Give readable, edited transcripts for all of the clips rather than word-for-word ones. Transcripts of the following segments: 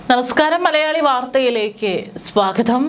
നമസ്കാരം. മലയാളി വാർത്തയിലേക്ക് സ്വാഗതം.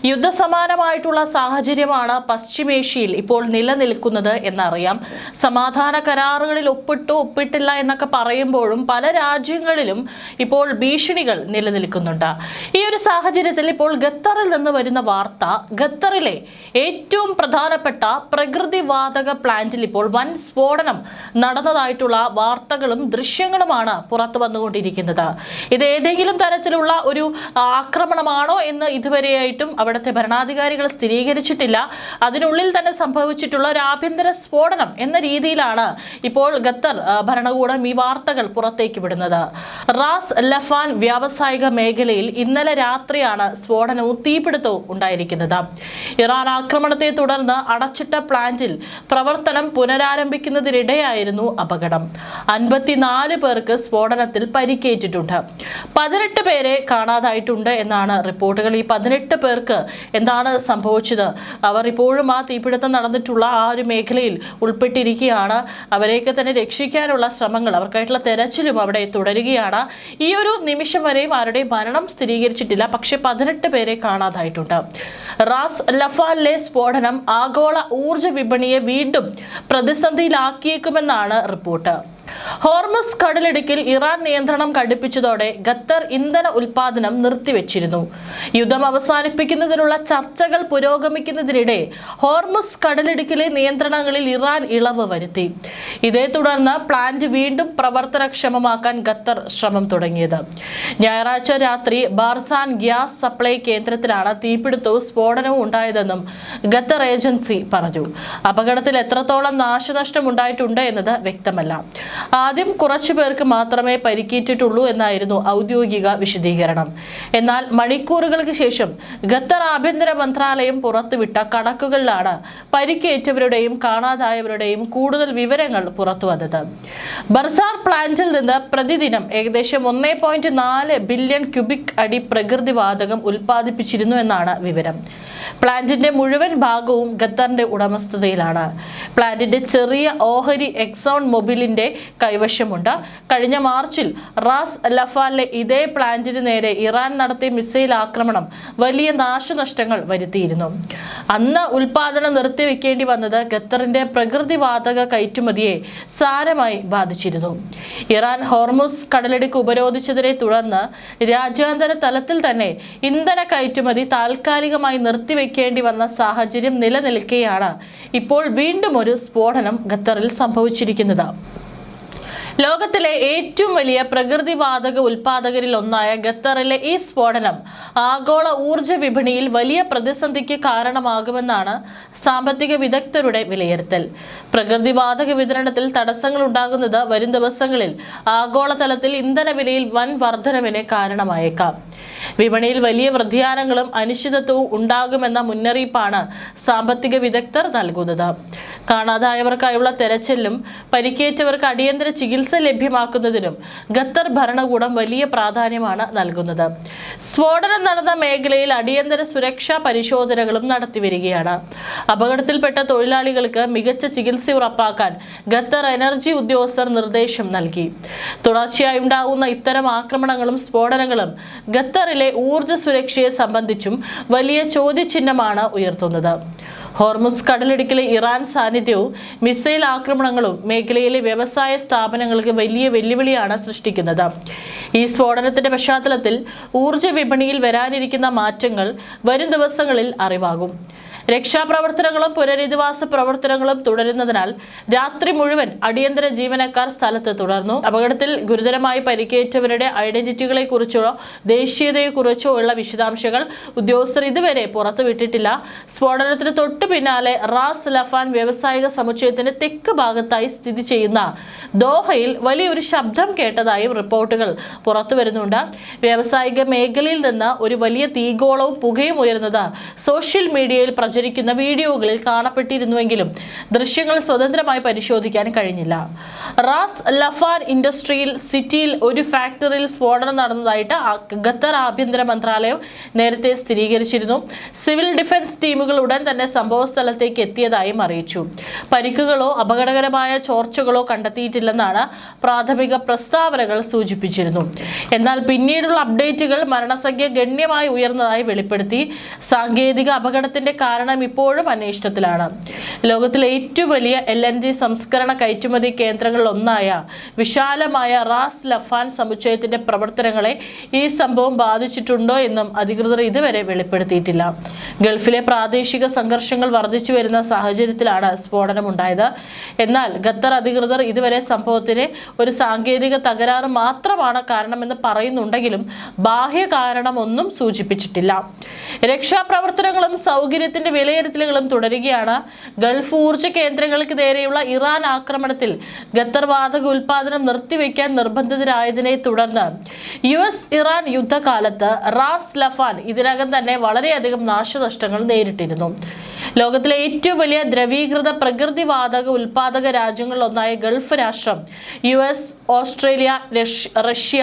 യുദ്ധസമാനമായിട്ടുള്ള സാഹചര്യമാണ് പശ്ചിമേഷ്യയിൽ ഇപ്പോൾ നിലനിൽക്കുന്നത് എന്നറിയാം. സമാധാന കരാറുകളിൽ ഒപ്പിട്ടില്ല എന്നൊക്കെ പറയുമ്പോഴും പല രാജ്യങ്ങളിലും ഇപ്പോൾ ഭീഷണികൾ നിലനിൽക്കുന്നുണ്ട്. ഈ ഒരു സാഹചര്യത്തിൽ ഇപ്പോൾ ഖത്തറിൽ നിന്ന് വരുന്ന വാർത്ത, ഖത്തറിലെ ഏറ്റവും പ്രധാനപ്പെട്ട പ്രകൃതിവാതക പ്ലാന്റിൽ ഇപ്പോൾ വൻ സ്ഫോടനം നടന്നതായിട്ടുള്ള വാർത്തകളും ദൃശ്യങ്ങളുമാണ് പുറത്തു വന്നുകൊണ്ടിരിക്കുന്നത്. ഇത് ഏതെങ്കിലും തരത്തിലുള്ള ഒരു ആക്രമണമാണോ എന്ന് ഇതുവരെയായിട്ടും അവിടുത്തെ ഭരണാധികാരികൾ സ്ഥിരീകരിച്ചിട്ടില്ല. അതിനുള്ളിൽ തന്നെ സംഭവിച്ചിട്ടുള്ള ഒരു ആഭ്യന്തര സ്ഫോടനം എന്ന രീതിയിലാണ് ഇപ്പോൾ ഖത്തർ ഭരണകൂടം ഈ വാർത്തകൾ പുറത്തേക്ക് വിടുന്നത്. റാസ് ലഫാൻ വ്യാവസായിക മേഖലയിൽ ഇന്നലെ രാത്രിയാണ് സ്ഫോടനവും തീപിടുത്തവും ഉണ്ടായിരിക്കുന്നത്. ഇറാൻ ആക്രമണത്തെ തുടർന്ന് അടച്ചിട്ട പ്ലാന്റിൽ പ്രവർത്തനം പുനരാരംഭിക്കുന്നതിനിടെയായിരുന്നു അപകടം. 54 പേർക്ക് സ്ഫോടനത്തിൽ പരിക്കേറ്റിട്ടുണ്ട്. 18 പേരെ കാണാതായിട്ടുണ്ട് എന്നാണ് റിപ്പോർട്ടുകൾ. ഈ 18 പേർക്ക് എന്താണ് സംഭവിച്ചത്? അവർ ഇപ്പോഴും ആ തീപിടുത്തം നടന്നിട്ടുള്ള ആ ഒരു മേഖലയിൽ ഉൾപ്പെട്ടിരിക്കുകയാണ്. അവരെയൊക്കെ തന്നെ രക്ഷിക്കാനുള്ള ശ്രമങ്ങൾ, അവർക്കായിട്ടുള്ള തെരച്ചിലും അവിടെ തുടരുകയാണ്. ഈ ഒരു നിമിഷം വരെയും ആരുടെയും മരണം സ്ഥിരീകരിച്ചിട്ടില്ല. പക്ഷെ 18 പേരെ കാണാതായിട്ടുണ്ട്. റാസ് ലഫാനിലെ സ്ഫോടനം ആഗോള ഊർജ വിപണിയെ വീണ്ടും പ്രതിസന്ധിയിലാക്കിയേക്കുമെന്നാണ് റിപ്പോർട്ട്. ഹോർമുസ് കടലിടുക്കിൽ ഇറാൻ നിയന്ത്രണം കടുപ്പിച്ചതോടെ ഖത്തർ ഇന്ധന ഉൽപാദനം നിർത്തിവെച്ചിരുന്നു. യുദ്ധം അവസാനിപ്പിക്കുന്നതിനുള്ള ചർച്ചകൾ പുരോഗമിക്കുന്നതിനിടെ ഹോർമുസ് കടലിടുക്കിലെ നിയന്ത്രണങ്ങളിൽ ഇറാൻ ഇളവ് വരുത്തി. ഇതേ തുടർന്ന് പ്ലാന്റ് വീണ്ടും പ്രവർത്തനക്ഷമമാക്കാൻ ഖത്തർ ശ്രമം തുടങ്ങിയത്. ഞായറാഴ്ച രാത്രി ബാർസാൻ ഗ്യാസ് സപ്ലൈ കേന്ദ്രത്തിലാണ് തീപിടുത്തവും സ്ഫോടനവും ഉണ്ടായതെന്നും ഖത്തർ ഏജൻസി പറഞ്ഞു. അപകടത്തിൽ എത്രത്തോളം നാശനഷ്ടം ഉണ്ടായിട്ടുണ്ട് എന്നത് വ്യക്തമല്ല. ആദ്യം കുറച്ചു പേർക്ക് മാത്രമേ പരിക്കേറ്റിട്ടുള്ളൂ എന്നായിരുന്നു ഔദ്യോഗിക വിശദീകരണം. എന്നാൽ മണിക്കൂറുകൾക്ക് ശേഷം ഖത്തർ ആഭ്യന്തര മന്ത്രാലയം പുറത്തുവിട്ട കണക്കുകളിലാണ് പരിക്കേറ്റവരുടെയും കാണാതായവരുടെയും കൂടുതൽ വിവരങ്ങൾ പുറത്തുവന്നത്. ബർസാർ പ്ലാന്റിൽ നിന്ന് പ്രതിദിനം ഏകദേശം 1.4 ബില്യൺ ക്യൂബിക് അടി പ്രകൃതിവാതകം ഉൽപ്പാദിപ്പിച്ചിരുന്നു എന്നാണ് വിവരം. പ്ലാന്റിന്റെ മുഴുവൻ ഭാഗവും ഖത്തറിന്റെ ഉടമസ്ഥതയിലാണ്. പ്ലാന്റിന്റെ ചെറിയ ഓഹരി എക്സോൺ മൊബിലിന്റെ കൈവശമുണ്ട്. കഴിഞ്ഞ മാർച്ചിൽ റാസ് ലഫാനിലെ ഇതേ പ്ലാന്റിന് നേരെ ഇറാൻ നടത്തിയ മിസൈൽ ആക്രമണം വലിയ നാശനഷ്ടങ്ങൾ വരുത്തിയിരുന്നു. അന്ന് ഉൽപാദനം നിർത്തിവെക്കേണ്ടി വന്നത് ഖത്തറിന്റെ പ്രകൃതിവാതക കയറ്റുമതിയെ സാരമായി ബാധിച്ചിരുന്നു. ഇറാൻ ഹോർമുസ് കടലിടുക്ക് ഉപരോധിച്ചതിനെ തുടർന്ന് രാജ്യാന്തര തലത്തിൽ തന്നെ ഇന്ധന കയറ്റുമതി താൽക്കാലികമായി നിർത്തിവെക്കേണ്ടി വന്ന സാഹചര്യം നിലനിൽക്കെയാണ് ഇപ്പോൾ വീണ്ടും ഒരു സ്ഫോടനം ഖത്തറിൽ സംഭവിച്ചിരിക്കുന്നത്. ലോകത്തിലെ ഏറ്റവും വലിയ പ്രകൃതിവാതക ഉൽപാദകരിൽ ഒന്നായ ഖത്തറിലെ ഈ സ്ഫോടനം ആഗോള ഊർജ വിപണിയിൽ വലിയ പ്രതിസന്ധിക്ക് കാരണമാകുമെന്നാണ് സാമ്പത്തിക വിദഗ്ധരുടെ വിലയിരുത്തൽ. പ്രകൃതിവാതക വിതരണത്തിൽ തടസ്സങ്ങൾ ഉണ്ടാകുന്നത് വരും ദിവസങ്ങളിൽ ആഗോളതലത്തിൽ ഇന്ധന വിലയിൽ വൻ വർധനവിന് കാരണമായേക്കാം. വിപണിയിൽ വലിയ വ്യതിയാനങ്ങളും അനിശ്ചിതത്വവും ഉണ്ടാകുമെന്ന മുന്നറിയിപ്പാണ് സാമ്പത്തിക വിദഗ്ധർ നൽകുന്നത്. കാണാതായവർക്കായുള്ള തെരച്ചിലിനും പരിക്കേറ്റവർക്ക് അടിയന്തര ചികിത്സ ലഭ്യമാക്കുന്നതിനും ഖത്തർ ഭരണകൂടം വലിയ പ്രാധാന്യമാണ് നൽകുന്നത്. സ്ഫോടനം നടന്ന മേഖലയിൽ അടിയന്തര സുരക്ഷാ പരിശോധനകളും നടത്തിവരികയാണ്. അപകടത്തിൽപ്പെട്ട തൊഴിലാളികൾക്ക് മികച്ച ചികിത്സ ഉറപ്പാക്കാൻ ഖത്തർ എനർജി ഉദ്യോഗസ്ഥർ നിർദ്ദേശം നൽകി. തുടർച്ചയായി ഉണ്ടാകുന്ന ഇത്തരം ആക്രമണങ്ങളും സ്ഫോടനങ്ങളും ഖത്തറിലെ ഊർജ്ജ സുരക്ഷയെ സംബന്ധിച്ചും വലിയ ചോദ്യചിഹ്നമാണ് ഉയർത്തുന്നത്. ഹോർമുസ് കടലിടുക്കിലെ ഇറാൻ സാന്നിധ്യവും മിസൈൽ ആക്രമണങ്ങളും മേഖലയിലെ വ്യവസായ സ്ഥാപനങ്ങൾക്ക് വലിയ വെല്ലുവിളിയാണ് സൃഷ്ടിക്കുന്നത്. ഈ സ്ഫോടനത്തിന്റെ പശ്ചാത്തലത്തിൽ ഊർജ്ജ വിപണിയിൽ വരാനിരിക്കുന്ന മാറ്റങ്ങൾ വരും ദിവസങ്ങളിൽ അറിവാകും. രക്ഷാപ്രവർത്തനങ്ങളും പുനരധിവാസ പ്രവർത്തനങ്ങളും തുടരുന്നതിനാൽ രാത്രി മുഴുവൻ അടിയന്തര ജീവനക്കാർ സ്ഥലത്ത് തുടർന്നു. അപകടത്തിൽ ഗുരുതരമായി പരിക്കേറ്റവരുടെ ഐഡന്റിറ്റികളെ കുറിച്ചോ ദേശീയതയെക്കുറിച്ചോ ഉള്ള വിശദാംശങ്ങൾ ഉദ്യോഗസ്ഥർ ഇതുവരെ പുറത്തുവിട്ടിട്ടില്ല. സ്ഫോടനത്തിന് തൊട്ടു പിന്നാലെ റാസ് ലഫാൻ വ്യവസായിക സമുച്ചയത്തിന്റെ തെക്ക് ഭാഗത്തായി സ്ഥിതി ചെയ്യുന്ന ദോഹയിൽ വലിയൊരു ശബ്ദം കേട്ടതായും റിപ്പോർട്ടുകൾ പുറത്തുവരുന്നുണ്ട്. വ്യാവസായിക മേഖലയിൽ നിന്ന് ഒരു വലിയ തീഗോളവും പുകയും ഉയർന്നത് സോഷ്യൽ മീഡിയയിൽ പ്രചരിച്ചു പ്രചരിക്കുന്ന വീഡിയോകളിൽ കാണപ്പെട്ടിരുന്നുവെങ്കിലും ദൃശ്യങ്ങൾ സ്വതന്ത്രമായി പരിശോധിക്കാൻ കഴിഞ്ഞില്ല. റാസ് ലഫാൻ ഇൻഡസ്ട്രിയൽ സിറ്റിയിൽ ഒരു ഫാക്ടറിയിൽ സ്ഫോടനം നടന്നതായിട്ട് ഖത്തർ ആഭ്യന്തര മന്ത്രാലയം നേരത്തെ സ്ഥിരീകരിച്ചിരുന്നു. സിവിൽ ഡിഫൻസ് ടീമുകൾ ഉടൻ തന്നെ സംഭവ സ്ഥലത്തേക്ക് എത്തിയതായും അറിയിച്ചു. പരിക്കുകളോ അപകടകരമായ ചോർച്ചകളോ കണ്ടെത്തിയിട്ടില്ലെന്നാണ് പ്രാഥമിക പ്രസ്താവനകൾ സൂചിപ്പിച്ചിരുന്നു. എന്നാൽ പിന്നീടുള്ള അപ്ഡേറ്റുകൾ മരണസംഖ്യ ഗണ്യമായി ഉയർന്നതായി വെളിപ്പെടുത്തി. സാങ്കേതിക അപകടത്തിന്റെ കാരണം ഇപ്പോഴും അന്വേഷണത്തിലാണ്. ലോകത്തിലെ ഏറ്റവും വലിയ LNG സംസ്കരണ കയറ്റുമതി കേന്ദ്രങ്ങളിൽ ഒന്നായ വിശാലമായ റാസ് ലഫാൻ സമുച്ചയത്തിന്റെ പ്രവർത്തനങ്ങളെ ഈ സംഭവം ബാധിച്ചിട്ടുണ്ടോ എന്നും അധികൃതർ ഇതുവരെ വെളിപ്പെടുത്തിയിട്ടില്ല. ഗൾഫിലെ പ്രാദേശിക സംഘർഷങ്ങൾ വർദ്ധിച്ചു വരുന്ന സാഹചര്യത്തിലാണ് സ്ഫോടനമുണ്ടായത്. എന്നാൽ ഖത്തർ അധികൃതർ ഇതുവരെ സംഭവത്തിന് ഒരു സാങ്കേതിക തകരാറ് മാത്രമാണ് കാരണമെന്ന് പറയുന്നുണ്ടെങ്കിലും ബാഹ്യ കാരണമൊന്നും സൂചിപ്പിച്ചിട്ടില്ല. രക്ഷാപ്രവർത്തനങ്ങളും സൗകര്യത്തിന്റെ വിലയിരുത്തലുകളും തുടരുകയാണ്. ഗൾഫ് ഊർജ്ജ കേന്ദ്രങ്ങൾക്ക് നേരെയുള്ള ഇറാൻ ആക്രമണത്തിൽ ഖത്തർ വാതക ഉൽപാദനം നിർത്തിവെക്കാൻ നിർബന്ധിതരായതിനെ തുടർന്ന് US ഇറാൻ യുദ്ധകാലത്ത് റാസ് ലഫാൻ ഇതിനകം തന്നെ വളരെയധികം നാശനഷ്ടങ്ങൾ നേരിട്ടിരുന്നു. ലോകത്തിലെ ഏറ്റവും വലിയ ദ്രവീകൃത പ്രകൃതിവാതക ഉൽപാദക രാജ്യങ്ങളിലൊന്നായ ഗൾഫ് രാഷ്ട്രം US, ഓസ്ട്രേലിയ, റഷ്യ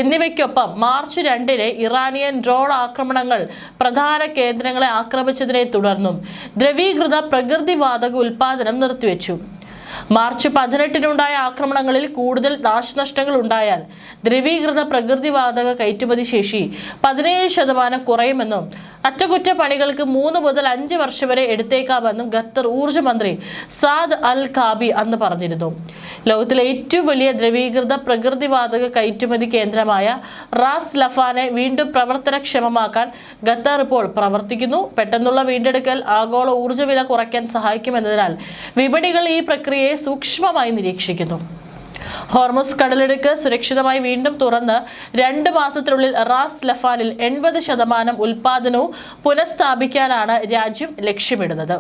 എന്നിവയ്ക്കൊപ്പം മാർച്ച് 2 ഇറാനിയൻ ഡ്രോൺ ആക്രമണങ്ങൾ പ്രധാന കേന്ദ്രങ്ങളെ ആക്രമിച്ചതിനെ തുടർന്നും ദ്രവീകൃത പ്രകൃതിവാതക ഉൽപാദനം നിർത്തിവെച്ചു. മാർച്ച് 18 ആക്രമണങ്ങളിൽ കൂടുതൽ നാശനഷ്ടങ്ങൾ ഉണ്ടായാൽ ദ്രവീകൃത പ്രകൃതിവാതക കയറ്റുമതി ശേഷി 17% കുറയുമെന്നും അറ്റകുറ്റപ്പണികൾക്ക് 3 മുതൽ 5 വർഷം വരെ എടുത്തേക്കാമെന്നും ഖത്തർ ഊർജ്ജ മന്ത്രി സാദ് അൽ കാബി അന്ന് പറഞ്ഞിരുന്നു. ലോകത്തിലെ ഏറ്റവും വലിയ ദ്രവീകൃത പ്രകൃതിവാതക കയറ്റുമതി കേന്ദ്രമായ റാസ് ലഫാനെ വീണ്ടും പ്രവർത്തനക്ഷമമാക്കാൻ ഖത്തർ ഇപ്പോൾ പ്രവർത്തിക്കുന്നു. പെട്ടെന്നുള്ള വീണ്ടെടുക്കൽ ആഗോള ഊർജ്ജ വില കുറയ്ക്കാൻ സഹായിക്കുമെന്നതിനാൽ വിപണികൾ ഈ പ്രക്രിയയെ സൂക്ഷ്മമായി നിരീക്ഷിക്കുന്നു. ഹോർമുസ് കടലിടുക്ക് സുരക്ഷിതമായി വീണ്ടും തുറന്ന് 2 മാസത്തിനുള്ളിൽ റാസ് ലഫാനിൽ 80% ഉൽപാദനവും പുനഃസ്ഥാപിക്കാനാണ് രാജ്യം ലക്ഷ്യമിടുന്നത്.